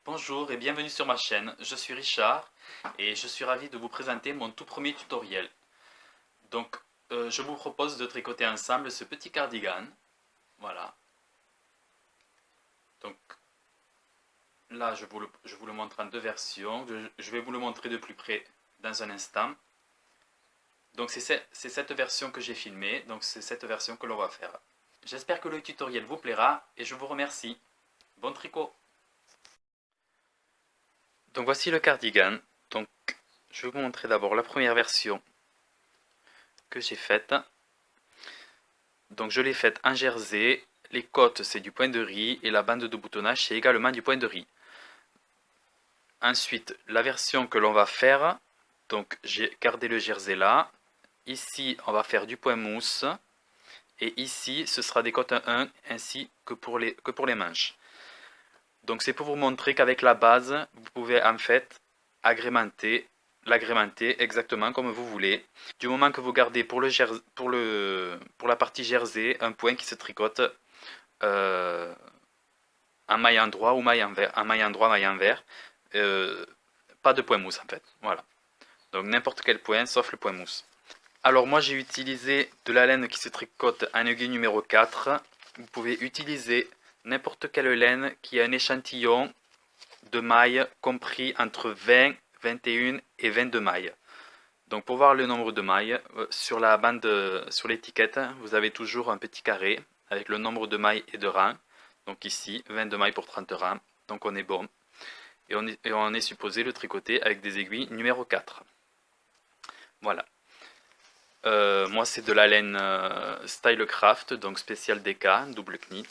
Bonjour et bienvenue sur ma chaîne, je suis Richard et je suis ravi de vous présenter mon tout premier tutoriel. Donc je vous propose de tricoter ensemble ce petit cardigan. Voilà. Donc là je vous le montre en deux versions. Je vais vous le montrer de plus près dans un instant. Donc c'est cette version que j'ai filmée, donc c'est cette version que l'on va faire. J'espère que le tutoriel vous plaira et je vous remercie. Bon tricot! Donc voici le cardigan. Donc je vais vous montrer d'abord la première version que j'ai faite. Donc je l'ai faite en jersey, les côtes c'est du point de riz et la bande de boutonnage c'est également du point de riz. Ensuite la version que l'on va faire, donc j'ai gardé le jersey là, ici on va faire du point mousse et ici ce sera des côtes 1 ainsi que pour les manches. Donc c'est pour vous montrer qu'avec la base vous pouvez en fait l'agrémenter exactement comme vous voulez. Du moment que vous gardez pour la partie jersey un point qui se tricote euh, un maille endroit ou maille envers, un maille endroit, maille envers, pas de point mousse en fait. Voilà. Donc n'importe quel point sauf le point mousse. Alors moi j'ai utilisé de la laine qui se tricote en aiguille numéro 4. Vous pouvez utiliser n'importe quelle laine qui a un échantillon de mailles compris entre 20, 21 et 22 mailles. Donc pour voir le nombre de mailles, sur la bande, sur l'étiquette, vous avez toujours un petit carré avec le nombre de mailles et de rangs. Donc ici, 22 mailles pour 30 rangs, donc on est bon. Et on est supposé le tricoter avec des aiguilles numéro 4. Voilà. Moi c'est de la laine Stylecraft, donc spécial DK, double knit.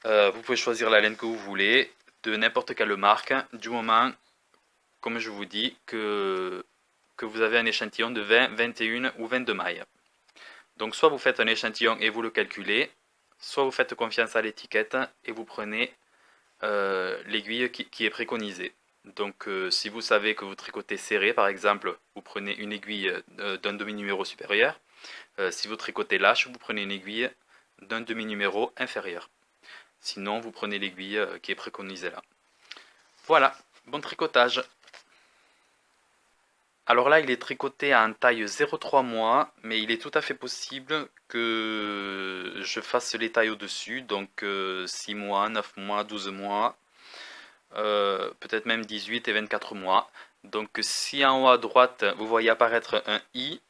Vous pouvez choisir la laine que vous voulez, de n'importe quelle marque, du moment, comme je vous dis, que vous avez un échantillon de 20, 21 ou 22 mailles. Donc soit vous faites un échantillon et vous le calculez, soit vous faites confiance à l'étiquette et vous prenez l'aiguille qui est préconisée. Donc si vous savez que vous tricotez serré par exemple, vous prenez une aiguille d'un demi-numéro supérieur. Si vous tricotez lâche, vous prenez une aiguille d'un demi-numéro inférieur. Sinon vous prenez l'aiguille qui est préconisée là. Voilà, bon tricotage. Alors là, il est tricoté en taille 0,3 mois, mais il est tout à fait possible que je fasse les tailles au-dessus, donc 6 mois, 9 mois, 12 mois, peut-être même 18 et 24 mois. Donc si en haut à droite, vous voyez apparaître un i,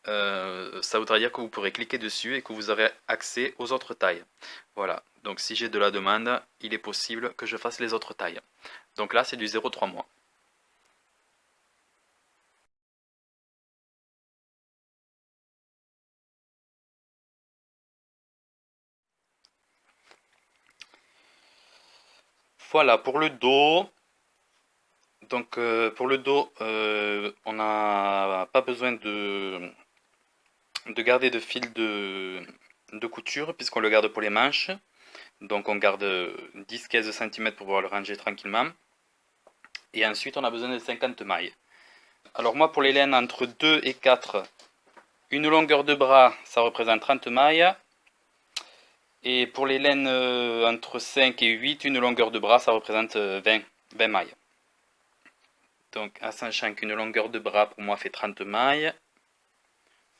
ça voudra dire que vous pourrez cliquer dessus et que vous aurez accès aux autres tailles. Voilà, donc si j'ai de la demande, il est possible que je fasse les autres tailles. Donc là, c'est du 0,3 mois. Voilà, pour le dos. Donc pour le dos, on n'a pas besoin de garder de fil de couture puisqu'on le garde pour les manches. Donc on garde 10-15 cm pour pouvoir le ranger tranquillement. Et ensuite on a besoin de 50 mailles. Alors moi pour les laines entre 2 et 4, une longueur de bras ça représente 30 mailles. Et pour les laines entre 5 et 8, une longueur de bras ça représente 20 mailles. Donc à sachant qu'une longueur de bras pour moi fait 30 mailles,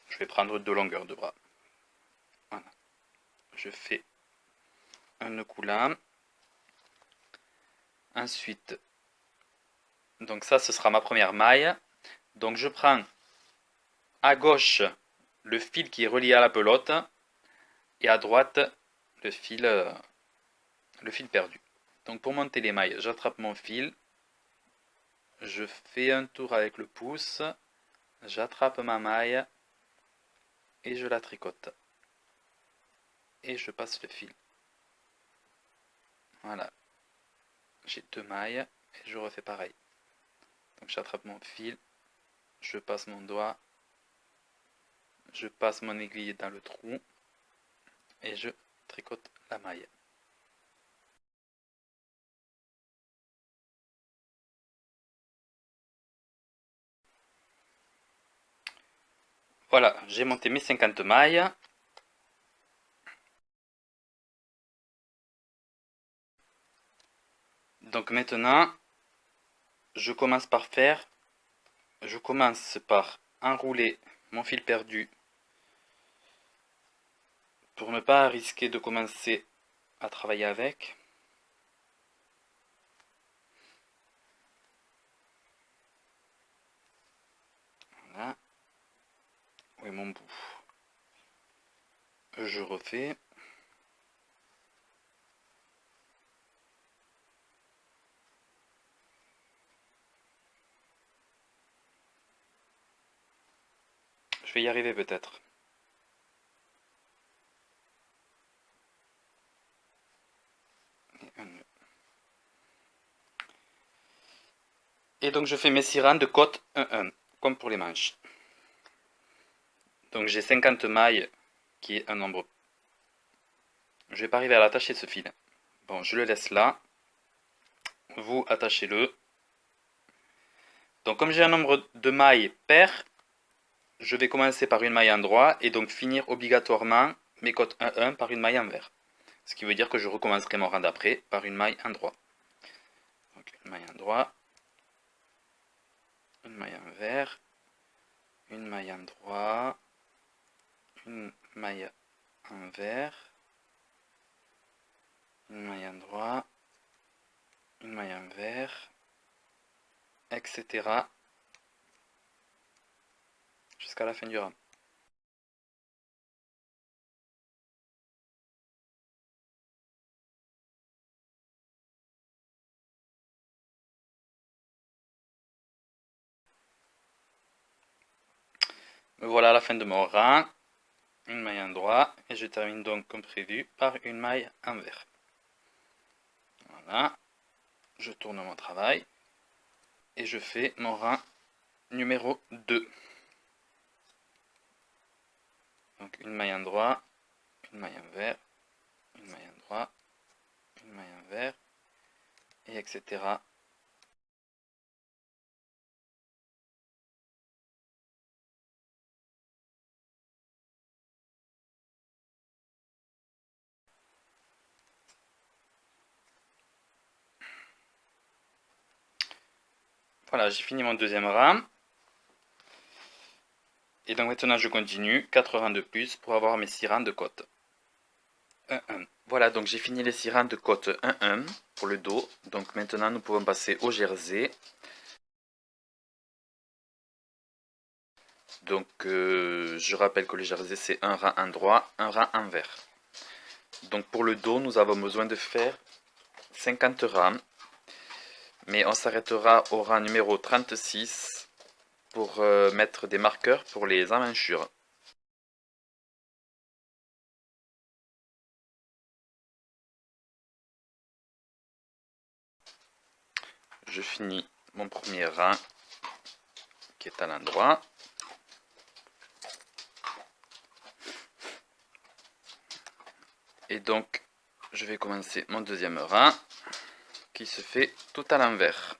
je vais prendre deux longueurs de bras. Voilà. Je fais un nœud coulant. Ensuite, donc ça ce sera ma première maille. Donc je prends à gauche le fil qui est relié à la pelote et à droite le fil perdu. Donc pour monter les mailles, j'attrape mon fil, je fais un tour avec le pouce, j'attrape ma maille et je la tricote. Et je passe le fil. Voilà. J'ai deux mailles et je refais pareil. Donc j'attrape mon fil, je passe mon doigt, je passe mon aiguille dans le trou et je tricote la maille. Voilà, j'ai monté mes 50 mailles. Donc maintenant, je commence par enrouler mon fil perdu pour ne pas risquer de commencer à travailler avec. Voilà. Où est mon bout? Je refais. Je vais y arriver peut-être. Et donc je fais mes 6 rangs de côte 1-1, comme pour les manches. Donc j'ai 50 mailles, qui est un nombre. Je ne vais pas arriver à l'attacher ce fil. Bon, je le laisse là. Vous attachez-le. Donc comme j'ai un nombre de mailles pair, je vais commencer par une maille endroit et donc finir obligatoirement mes côtes 1-1 par une maille envers. Ce qui veut dire que je recommencerai mon rang d'après par une maille endroit. Donc une maille endroit, une maille envers, une maille endroit, une maille envers, une maille endroit, une maille envers, etc. jusqu'à la fin du rang. Me voilà à la fin de mon rang, une maille endroit, et je termine donc comme prévu par une maille envers. Voilà, je tourne mon travail, et je fais mon rang numéro 2. Donc une maille endroit, une maille envers, une maille endroit, une maille envers, et etc. Voilà, j'ai fini mon deuxième rang. Et donc maintenant je continue, 4 rangs de plus pour avoir mes 6 rangs de côte. 1-1. Voilà, donc j'ai fini les 6 rangs de côte 1-1 pour le dos. Donc maintenant nous pouvons passer au jersey. Donc je rappelle que le jersey c'est un rang endroit, un rang envers. Donc pour le dos nous avons besoin de faire 50 rangs. Mais on s'arrêtera au rang numéro 36 pour mettre des marqueurs pour les emmanchures. Je finis mon premier rang qui est à l'endroit. Et donc, je vais commencer mon deuxième rang qui se fait tout à l'envers.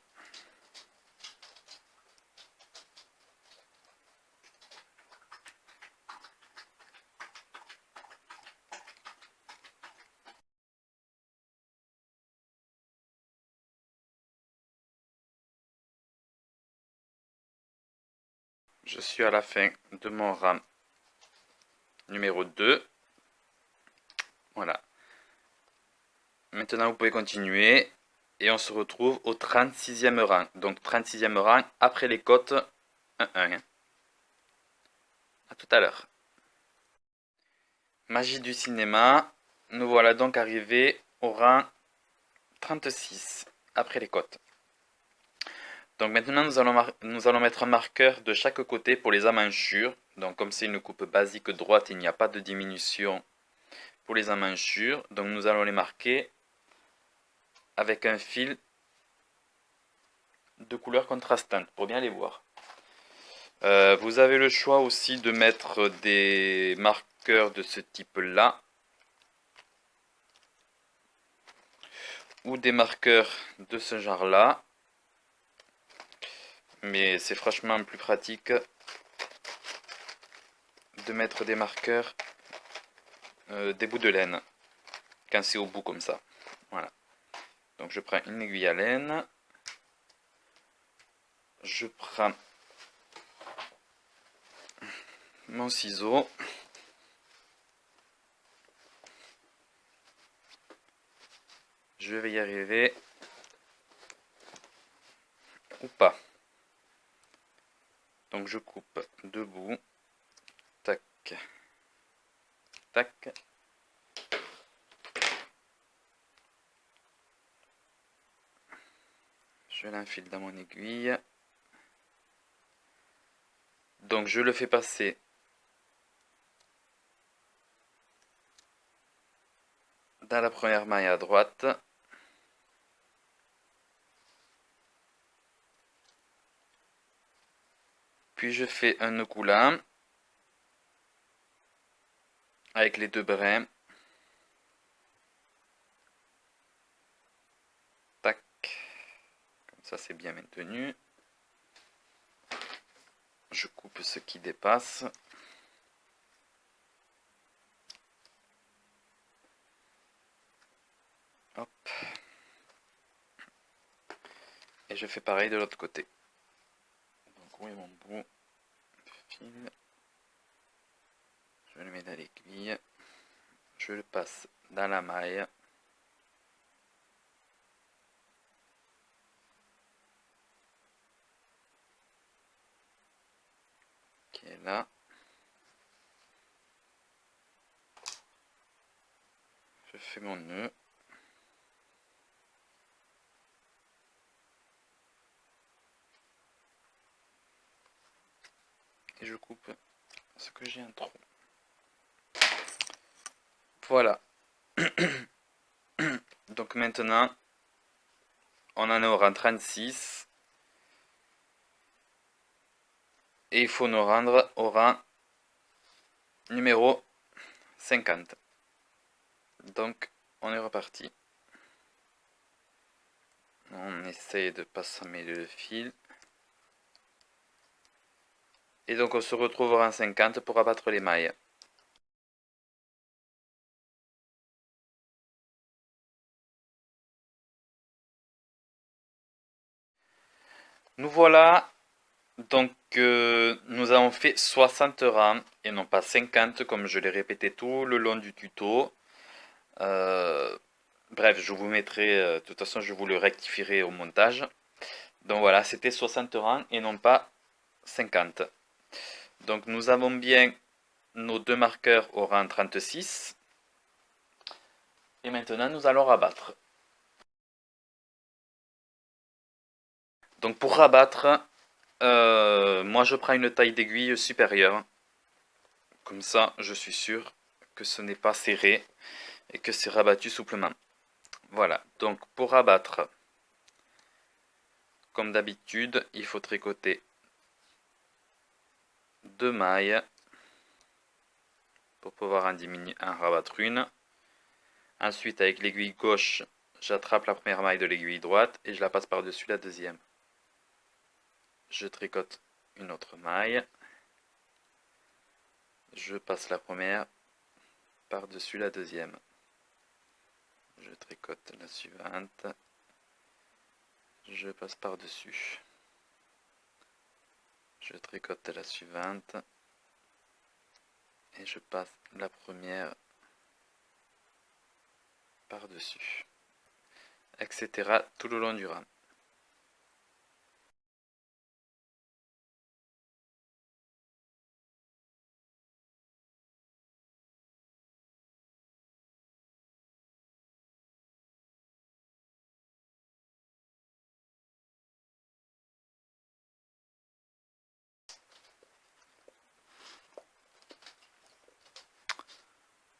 Je suis à la fin de mon rang numéro 2. Voilà. Maintenant, vous pouvez continuer. Et on se retrouve au 36e rang. Donc, 36e rang après les côtes 1-1. A tout à l'heure. Magie du cinéma. Nous voilà donc arrivés au rang 36 après les côtes. Donc maintenant, nous allons mettre un marqueur de chaque côté pour les emmanchures. Donc comme c'est une coupe basique droite, il n'y a pas de diminution pour les emmanchures. Donc nous allons les marquer avec un fil de couleur contrastante pour bien les voir. Vous avez le choix aussi de mettre des marqueurs de ce type-là. Ou des marqueurs de ce genre-là. Mais c'est franchement plus pratique de mettre des marqueurs, des bouts de laine, quand c'est au bout comme ça. Voilà. Donc je prends une aiguille à laine. Je prends mon ciseau. Je vais y arriver. Ou pas. Donc je coupe deux bouts. Tac. Tac. Je l'enfile dans mon aiguille. Donc je le fais passer dans la première maille à droite. Puis je fais un nœud coulant avec les deux brins. Tac. Comme ça c'est bien maintenu. Je coupe ce qui dépasse. Hop. Et je fais pareil de l'autre côté. Donc où est mon bout de fil? Je le mets dans l'aiguille. Je le passe dans la maille. Qui est là. Je fais mon nœud. Et je coupe ce que j'ai un trou. Voilà. Donc maintenant, on en est au rang 36. Et il faut nous rendre au rang numéro 50. Donc, on est reparti. On essaye de ne pas s'emmêler le fil. Et donc, on se retrouve au rang 50 pour abattre les mailles. Nous voilà. Donc, nous avons fait 60 rangs et non pas 50 comme je l'ai répété tout le long du tuto. Bref, je vous mettrai, de toute façon, je vous le rectifierai au montage. Donc voilà, c'était 60 rangs et non pas 50. Donc nous avons bien nos deux marqueurs au rang 36. Et maintenant, nous allons rabattre. Donc pour rabattre, moi je prends une taille d'aiguille supérieure. Comme ça, je suis sûr que ce n'est pas serré et que c'est rabattu souplement. Voilà, donc pour rabattre, comme d'habitude, il faut tricoter deux mailles pour pouvoir en rabattre une. Ensuite, avec l'aiguille gauche, j'attrape la première maille de l'aiguille droite et je la passe par-dessus la deuxième. Je tricote une autre maille. Je passe la première par-dessus la deuxième. Je tricote la suivante. Je passe par-dessus. Je tricote la suivante. Et je passe la première par-dessus. Etc. tout le long du rang.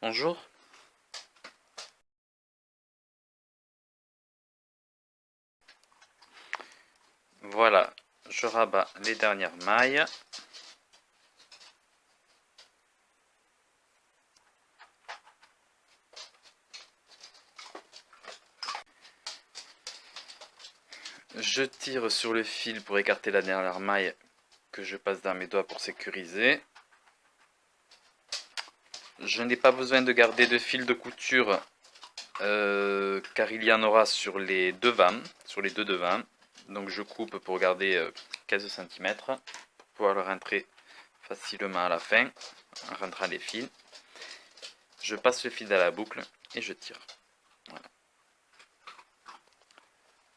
Bonjour. Voilà, je rabats les dernières mailles. Je tire sur le fil pour écarter la dernière maille que je passe dans mes doigts pour sécuriser. Je n'ai pas besoin de garder de fil de couture car il y en aura sur les devants, sur les deux devants. Donc je coupe pour garder 15 cm pour pouvoir le rentrer facilement à la fin en rentrant les fils. Je passe le fil dans la boucle et je tire. Voilà.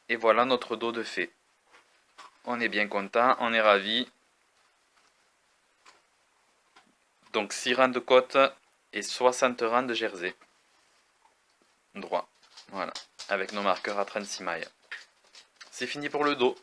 Et voilà notre dos de fait. On est bien content, on est ravi. Donc 6 rangs de côte et 60 rangs de jersey. Droit. Voilà. Avec nos marqueurs à 36 mailles. C'est fini pour le dos.